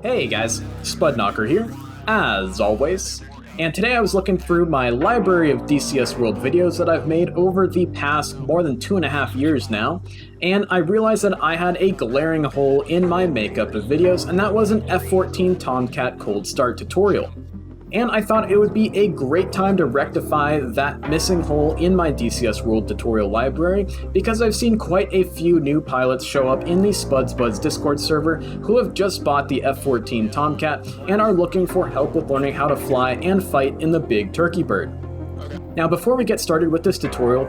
Hey guys, Spudknocker here, as always, and today I was looking through my library of DCS World videos that I've made over the past more than 2.5 years now, and I realized that I had a glaring hole in my makeup of videos, and that was an F-14 Tomcat cold start tutorial. And I thought it would be a great time to rectify that missing hole in my DCS World tutorial library, because I've seen quite a few new pilots show up in the Spuds Discord server who have just bought the F-14 Tomcat and are looking for help with learning how to fly and fight in the big turkey bird. Now before we get started with this tutorial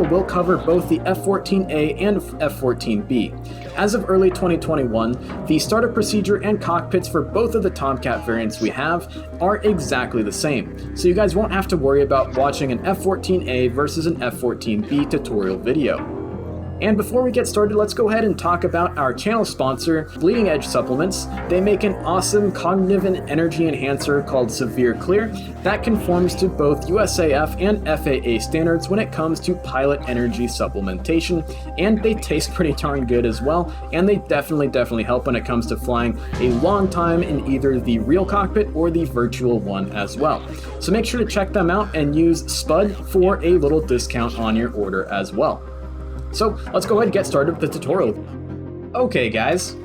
will cover both the F-14A and F-14B. As of early 2021, the startup procedure and cockpits for both of the Tomcat variants we have are exactly the same, so you guys won't have to worry about watching an F-14A versus an F-14B tutorial video. And before we get started, let's go ahead and talk about our channel sponsor, Bleeding Edge Supplements. They make an awesome cognitive and energy enhancer called Severe Clear that conforms to both USAF and FAA standards when it comes to pilot energy supplementation, and they taste pretty darn good as well, and they definitely help when it comes to flying a long time in either the real cockpit or the virtual one as well. So make sure to check them out and use SPUD for a little discount on your order as well. So let's go ahead and get started with the tutorial. Okay guys,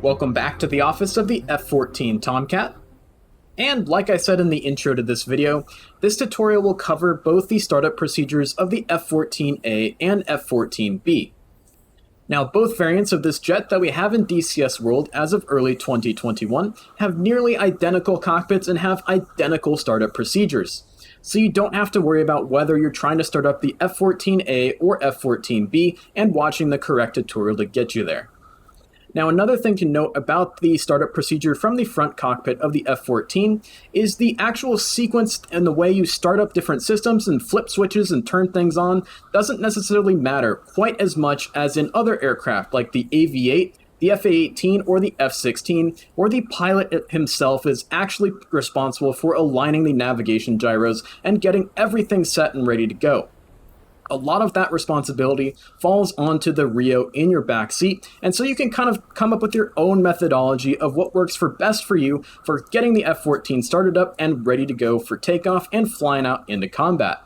welcome back to the office of the F-14 Tomcat. And like I said in the intro to this video, this tutorial will cover both the startup procedures of the F-14A and F-14B. Now both variants of this jet that we have in DCS World as of early 2021 have nearly identical cockpits and have identical startup procedures. So you don't have to worry about whether you're trying to start up the F-14A or F-14B and watching the correct tutorial to get you there. Now another thing to note about the startup procedure from the front cockpit of the F-14 is the actual sequence and the way you start up different systems and flip switches and turn things on doesn't necessarily matter quite as much as in other aircraft like the AV-8, the F-A-18 or the F-16, where the pilot himself is actually responsible for aligning the navigation gyros and getting everything set and ready to go. A lot of that responsibility falls onto the Rio in your back seat, and so you can kind of come up with your own methodology of what works best for you for getting the F-14 started up and ready to go for takeoff and flying out into combat.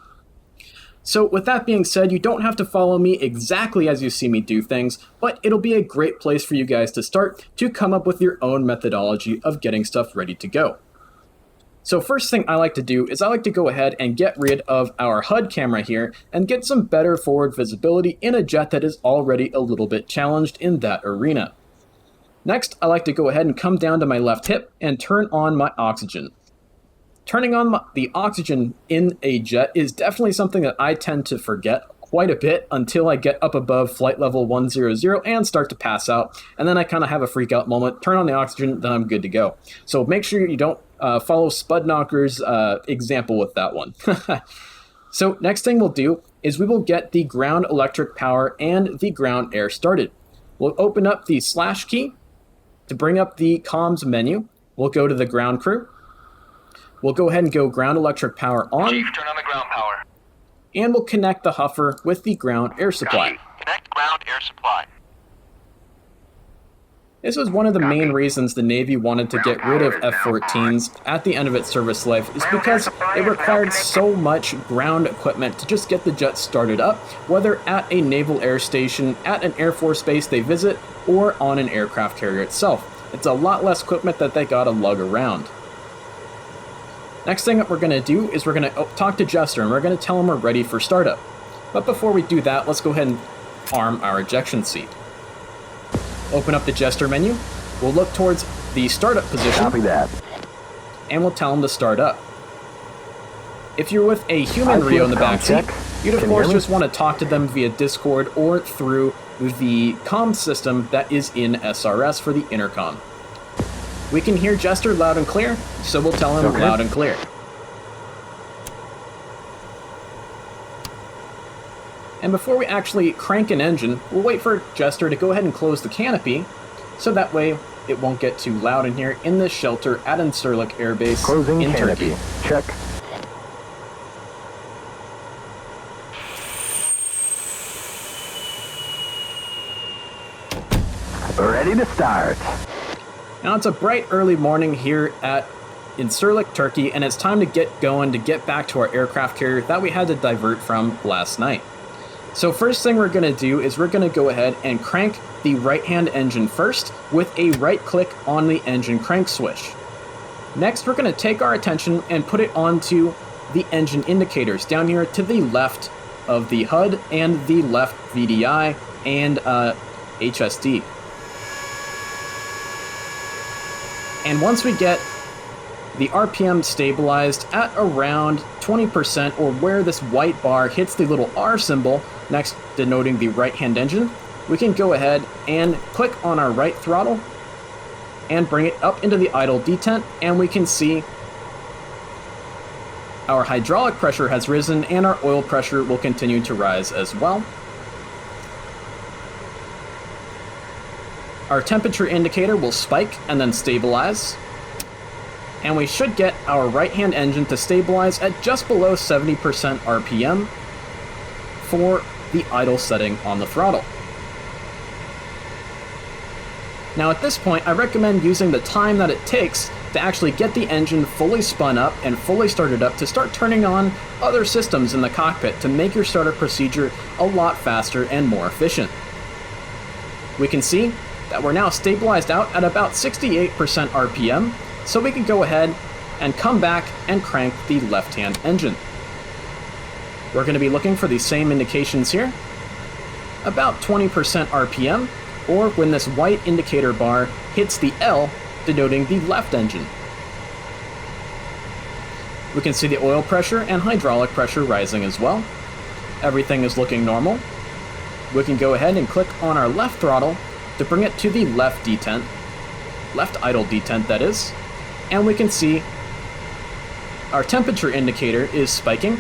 So with that being said, you don't have to follow me exactly as you see me do things, but it'll be a great place for you guys to start to come up with your own methodology of getting stuff ready to go. So first thing I like to do is I like to go ahead and get rid of our HUD camera here and get some better forward visibility in a jet that is already a little bit challenged in that arena. Next, I like to go ahead and come down to my left hip and turn on my oxygen. Turning on the oxygen in a jet is definitely something that I tend to forget quite a bit until I get up above flight level 100 and start to pass out, and then I kind of have a freak out moment, turn on the oxygen, then I'm good to go. So make sure you don't follow Spudknocker's example with that one. So next thing we'll do is we will get the ground electric power and the ground air started. We'll open up the slash key to bring up the comms menu. We'll go to the ground crew. We'll go ahead and go ground electric power on. Chief, turn on the ground power. And we'll connect the huffer with the ground air supply. Copy. Connect ground air supply. This was one of the main reasons the Navy wanted to get rid of F-14s at the end of its service life, is because it required so much ground equipment to just get the jet started up, whether at a naval air station, at an Air Force base they visit, or on an aircraft carrier itself. It's a lot less equipment that they gotta lug around. Next thing that we're going to do is we're going to talk to Jester and we're going to tell him we're ready for startup. But before we do that, let's go ahead and arm our ejection seat. Open up the Jester menu. We'll look towards the startup position. Copy that. And we'll tell him to start up. If you're with a human Rio in the back seat, you'd of course just want to talk to them via Discord or through the comm system that is in SRS for the intercom. We can hear Jester loud and clear, so we'll tell him loud and clear. And before we actually crank an engine, we'll wait for Jester to go ahead and close the canopy, so that way it won't get too loud in here in this shelter at Incirlik Air Base in Turkey. Check. Ready to start. Now it's a bright early morning here in Surlik, Turkey, and it's time to get going to get back to our aircraft carrier that we had to divert from last night. So first thing we're going to do is we're going to go ahead and crank the right-hand engine first with a right click on the engine crank switch. Next, we're going to take our attention and put it onto the engine indicators down here to the left of the HUD and the left VDI and HSD. And once we get the RPM stabilized at around 20%, or where this white bar hits the little R symbol next denoting the right-hand engine, we can go ahead and click on our right throttle and bring it up into the idle detent, and we can see our hydraulic pressure has risen and our oil pressure will continue to rise as well. Our temperature indicator will spike and then stabilize. And we should get our right-hand engine to stabilize at just below 70% RPM for the idle setting on the throttle. Now at this point, I recommend using the time that it takes to actually get the engine fully spun up and fully started up to start turning on other systems in the cockpit to make your startup procedure a lot faster and more efficient. We can see that we're now stabilized out at about 68% RPM, so we can go ahead and come back and crank the left-hand engine. We're going to be looking for the same indications here, about 20% RPM, or when this white indicator bar hits the L, denoting the left engine. We can see the oil pressure and hydraulic pressure rising as well. Everything is looking normal. We can go ahead and click on our left throttle to bring it to the left detent, left idle detent that is, and we can see our temperature indicator is spiking.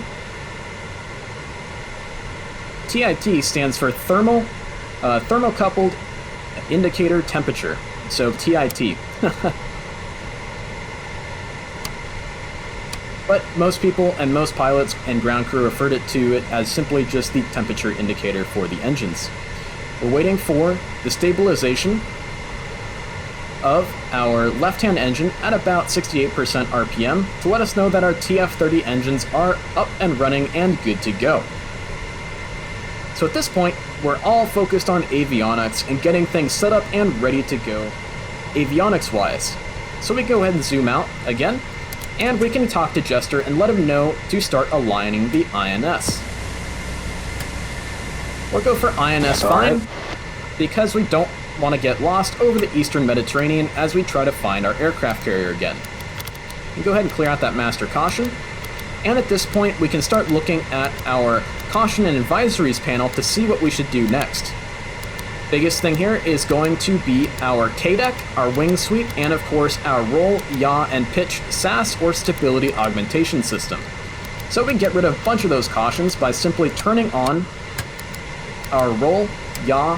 TIT stands for thermocoupled indicator temperature, so TIT. But most people and most pilots and ground crew referred to it as simply just the temperature indicator for the engines. We're waiting for the stabilization of our left-hand engine at about 68% RPM to let us know that our TF30 engines are up and running and good to go. So at this point, we're all focused on avionics and getting things set up and ready to go avionics-wise. So we go ahead and zoom out again, and we can talk to Jester and let him know to start aligning the INS. We'll go for INS 5 because we don't want to get lost over the Eastern Mediterranean as we try to find our aircraft carrier again. We go ahead and clear out that master caution, and at this point we can start looking at our caution and advisories panel to see what we should do next. Biggest thing here is going to be our KDEC, our wing sweep, and of course our roll, yaw, and pitch SAS or stability augmentation system. So we can get rid of a bunch of those cautions by simply turning on our roll, yaw,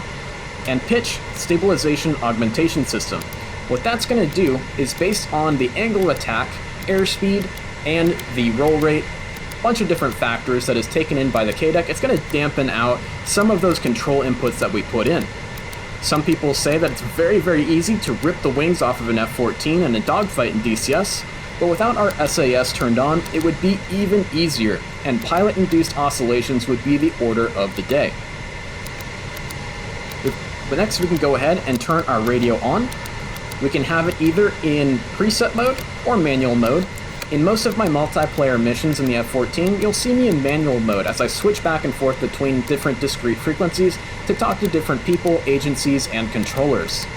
and pitch stabilization augmentation system. What that's going to do is, based on the angle of attack, airspeed, and the roll rate, a bunch of different factors that is taken in by the KDEC, it's going to dampen out some of those control inputs that we put in. Some people say that it's very, very easy to rip the wings off of an F-14 in a dogfight in DCS, but without our SAS turned on, it would be even easier, and pilot-induced oscillations would be the order of the day. But next we can go ahead and turn our radio on. We can have it either in preset mode or manual mode. In most of my multiplayer missions in the F-14, you'll see me in manual mode as I switch back and forth between different discrete frequencies to talk to different people, agencies, and controllers.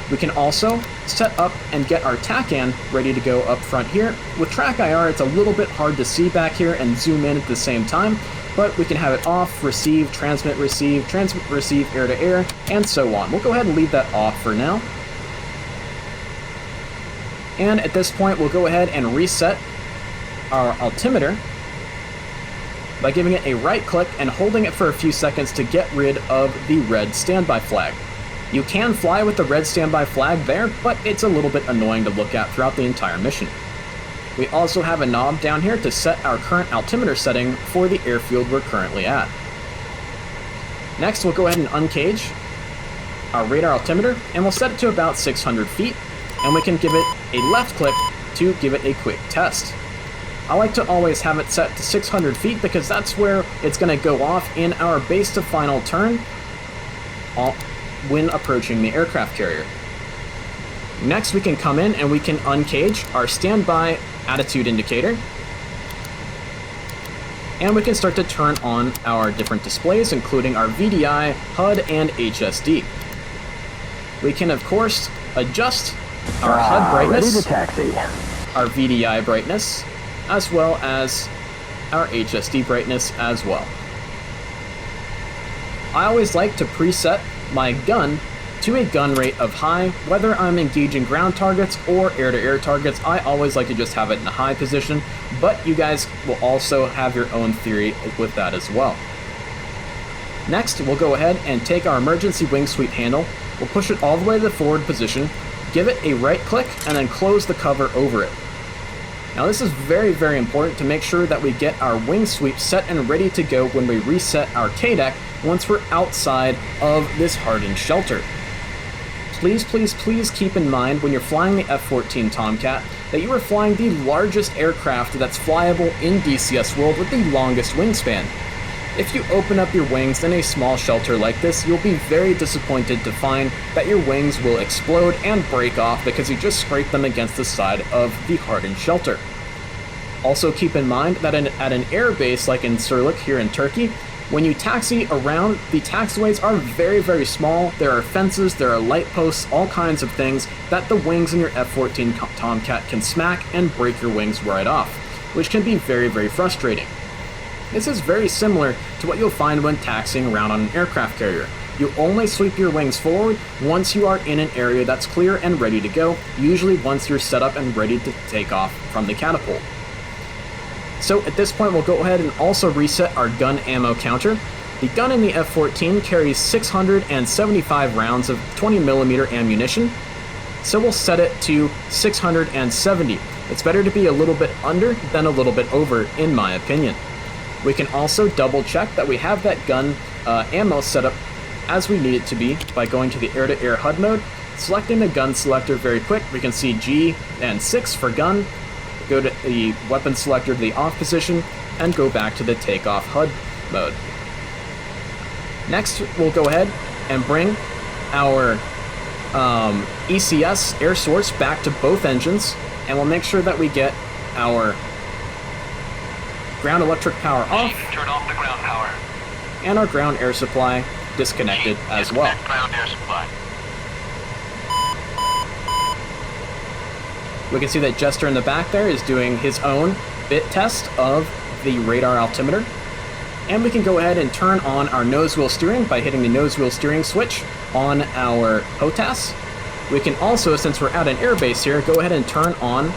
We can also set up and get our TACAN ready to go up front here. With Track IR, it's a little bit hard to see back here and zoom in at the same time, but we can have it off, receive, transmit, receive, air-to-air, and so on. We'll go ahead and leave that off for now. And at this point, we'll go ahead and reset our altimeter by giving it a right click and holding it for a few seconds to get rid of the red standby flag. You can fly with the red standby flag there, but it's a little bit annoying to look at throughout the entire mission. We also have a knob down here to set our current altimeter setting for the airfield we're currently at. Next, we'll go ahead and uncage. our radar altimeter, and we'll set it to about 600 feet, and we can give it a left click to give it a quick test. I like to always have it set to 600 feet because that's where it's going to go off in our base to final turn when approaching the aircraft carrier. Next, we can come in and we can uncage our standby attitude indicator, and we can start to turn on our different displays, including our VDI, HUD, and HSD. We can, of course, adjust our HUD brightness, ready to taxi. our VDI brightness, as well as our HSD brightness as well. I always like to preset my gun to a gun rate of high, whether I'm engaging ground targets or air-to-air targets. I always like to just have it in a high position, but you guys will also have your own theory with that as well. Next, we'll go ahead and take our emergency wing sweep handle, we'll push it all the way to the forward position, give it a right click, and then close the cover over it. Now this is very, very important to make sure that we get our wing sweep set and ready to go when we reset our K-deck once we're outside of this hardened shelter. Please, please, please keep in mind when you're flying the F-14 Tomcat that you are flying the largest aircraft that's flyable in DCS World with the longest wingspan. If you open up your wings in a small shelter like this, you'll be very disappointed to find that your wings will explode and break off because you just scraped them against the side of the hardened shelter. Also keep in mind that at an air base like in Surlik here in Turkey, when you taxi around, the taxiways are very, very small. There are fences, there are light posts, all kinds of things that the wings in your F-14 Tomcat can smack and break your wings right off, which can be very, very frustrating. This is very similar to what you'll find when taxiing around on an aircraft carrier. You only sweep your wings forward once you are in an area that's clear and ready to go, usually once you're set up and ready to take off from the catapult. So at this point, we'll go ahead and also reset our gun ammo counter. The gun in the F-14 carries 675 rounds of 20mm ammunition, so we'll set it to 670. It's better to be a little bit under than a little bit over, in my opinion. We can also double check that we have that gun ammo set up as we need it to be by going to the air-to-air HUD mode, selecting the gun selector very quick. We can see G and 6 for gun, go to the weapon selector to the off position, and go back to the takeoff HUD mode. Next, we'll go ahead and bring our ECS air source back to both engines, and we'll make sure that we get our ground electric power off, Turn off the ground power. and our ground air supply disconnected as well. Disconnect ground air supply. We can see that Jester in the back there is doing his own bit test of the radar altimeter. And we can go ahead and turn on our nose wheel steering by hitting the nose wheel steering switch on our HOTAS. We can also, since we're at an airbase here, go ahead and turn on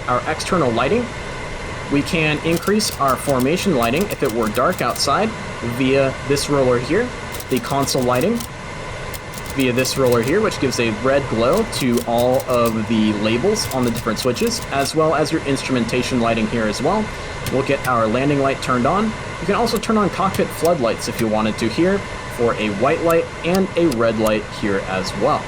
our external lighting. We can increase our formation lighting if it were dark outside via this roller here, the console lighting via this roller here, which gives a red glow to all of the labels on the different switches, as well as your instrumentation lighting here as well. We'll get our landing light turned on. You can also turn on cockpit floodlights if you wanted to here for a white light and a red light here as well.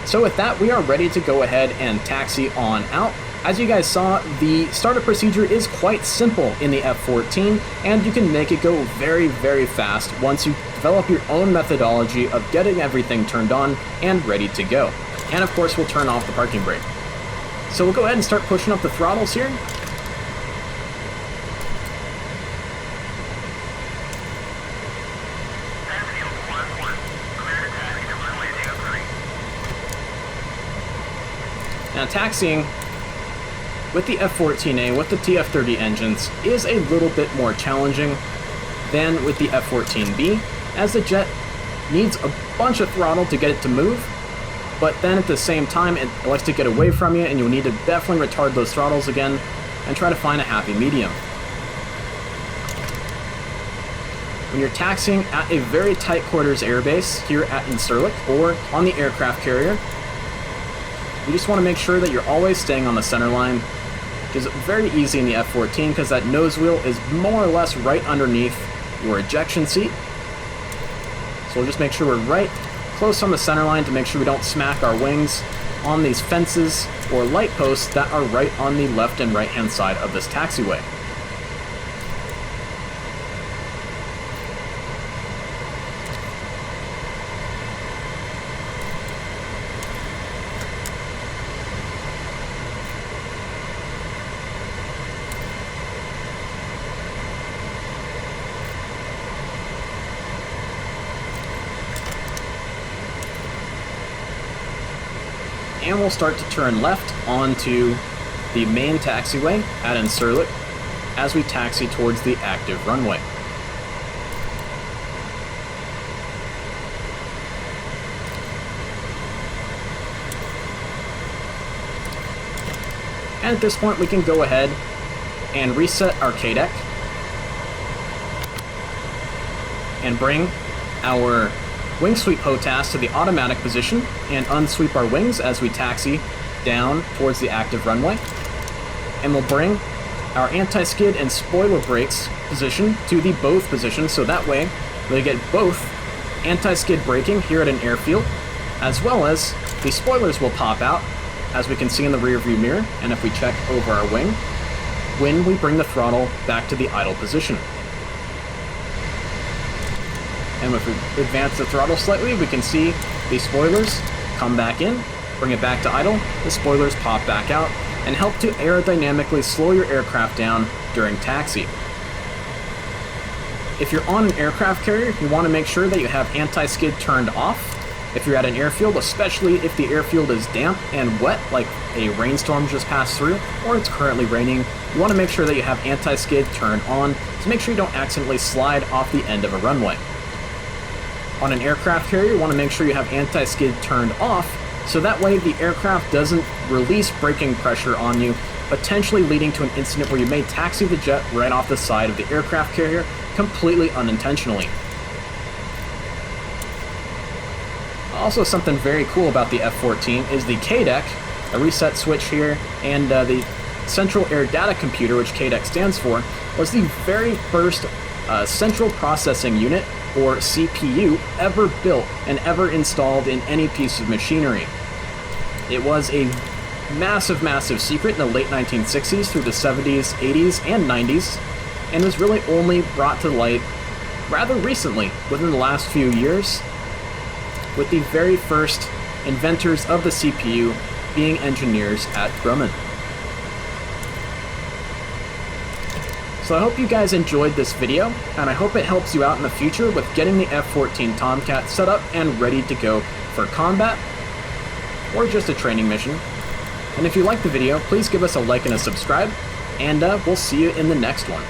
So with that, we are ready to go ahead and taxi on out. As you guys saw, the startup procedure is quite simple in the F-14, and you can make it go very, very fast once you develop your own methodology of getting everything turned on and ready to go. And of course, we'll turn off the parking brake. So we'll go ahead and start pushing up the throttles here. Now taxiing with the F-14A with the TF-30 engines is a little bit more challenging than with the F-14B, as the jet needs a bunch of throttle to get it to move, but then at the same time it likes to get away from you, and you'll need to definitely retard those throttles again and try to find a happy medium. When you're taxiing at a very tight quarters airbase here at Incirlik or on the aircraft carrier, you just want to make sure that you're always staying on the center line, which is very easy in the F-14 because that nose wheel is more or less right underneath your ejection seat. So we'll just make sure we're right close on the center line to make sure we don't smack our wings on these fences or light posts that are right on the left and right hand side of this taxiway. And we'll start to turn left onto the main taxiway at Incirlik as we taxi towards the active runway. And at this point we can go ahead and reset our KDEC and bring our wing sweep HOTAS to the automatic position and unsweep our wings as we taxi down towards the active runway. And we'll bring our anti-skid and spoiler brakes position to the both position, so that way we get both anti-skid braking here at an airfield, as well as the spoilers will pop out, as we can see in the rear view mirror, and if we check over our wing, when we bring the throttle back to the idle position. And if we advance the throttle slightly, we can see the spoilers come back in, bring it back to idle, the spoilers pop back out, and help to aerodynamically slow your aircraft down during taxi. If you're on an aircraft carrier, you want to make sure that you have anti-skid turned off. If you're at an airfield, especially if the airfield is damp and wet, like a rainstorm just passed through, or it's currently raining, you want to make sure that you have anti-skid turned on to make sure you don't accidentally slide off the end of a runway. On an aircraft carrier, you want to make sure you have anti-skid turned off, so that way the aircraft doesn't release braking pressure on you, potentially leading to an incident where you may taxi the jet right off the side of the aircraft carrier completely unintentionally. Also, something very cool about the F-14 is the KDEC, a reset switch here, and the Central Air Data Computer, which KDEC stands for, was the very first central processing unit, or CPU, ever built and ever installed in any piece of machinery. It was a massive secret in the late 1960s through the 70s, 80s, and 90s, and was really only brought to light rather recently, within the last few years, with the very first inventors of the CPU being engineers at Grumman. So I hope you guys enjoyed this video, and I hope it helps you out in the future with getting the F-14 Tomcat set up and ready to go for combat, or just a training mission. And if you liked the video, please give us a like and a subscribe, and we'll see you in the next one.